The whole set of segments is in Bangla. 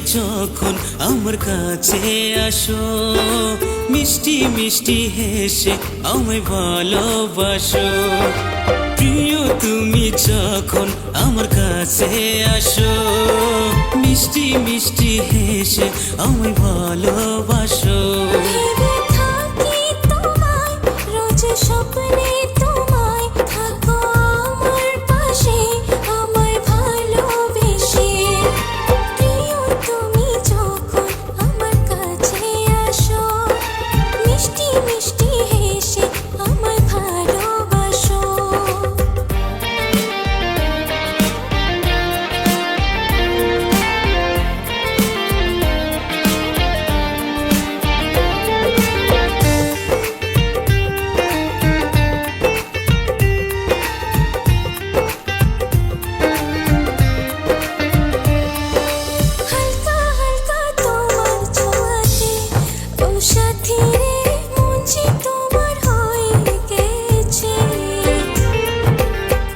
যখন আমার কাছে আসো, মিষ্টি মিষ্টি হেসে আমায় ভালোবাসো। প্রিয় তুমি যখন আমার কাছে আসো, মিষ্টি মিষ্টি হেসে আমায় ভালোবাসো। ভেবে থাকি তোমায়, রোজ স্বপ্নে তোমায়, থাকো আমার পাশে আমায় ভালোবেসে। প্রিয় তুমি যখন আমার কাছে আসো, মিষ্টি মিষ্টি হেসে আমায় ভালোবাসো। হালকা হালকা তোমার ছোঁয়াতে, ও সাথী রে মন যে তোমার হয়ে গেছে।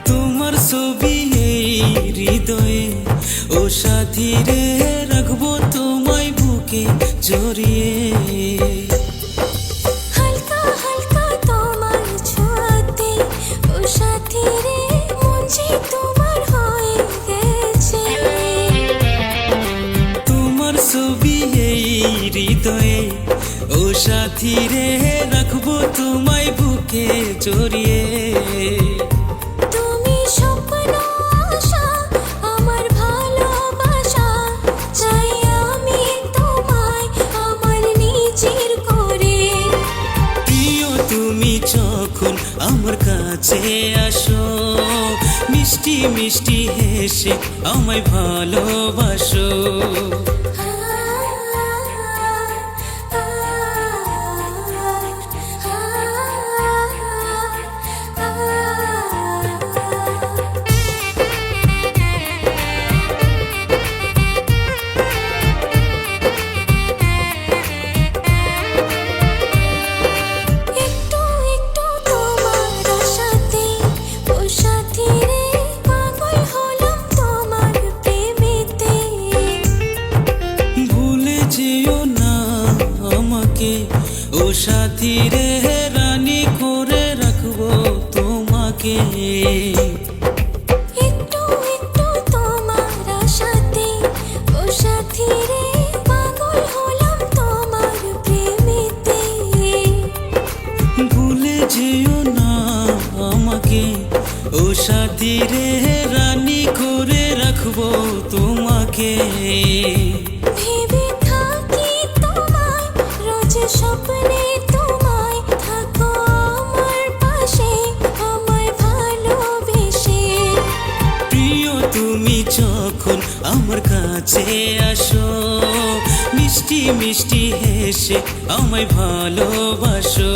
তোমার ছবি এই হৃদয়ে, ও সাথী রে রাখবো তোমায় বুকে জড়িয়ে। হালকা হালকা তোমার ছোঁয়াতে, ও সাথী রে মন যে তোমার হয়ে গেছে। তোমার ছবি এই হৃদয়ে, ও সাথী রে রাখবো তোমায় বুকে জড়িয়ে। তুমি স্বপ্ন আশা আমার ভালোবাসা, চাই আমি তোমায় আমার নিজের করে। প্রিয় তুমি যখন আমার কাছে আসো, মিষ্টি মিষ্টি হেসে আমায় ভালোবাসো। একটু একটু তোমার আশাতে, ও সাথী রে পাগল হলাম তোমার প্রেমেতে। ভুলে যেও না আমাকে, ও সাথী রে রানী করে রাখবো তোমাকে। একটু একটু তোমার আশাতে, ও সাথী রে পাগল হলাম তোমার প্রেমেতে। ভুলে যেও না আমাকে, ও সাথী রে রানী করে রাখবো তোমাকে। ভেবে থাকি তোমায়, রোজ স্বপ্নে তোমায়, থাকো আমার পাশে আমায় ভালোবেসে। প্রিয় তুমি যখন আমার কাছে আসো, মিষ্টি মিষ্টি হেসে আমায় ভালোবাসো।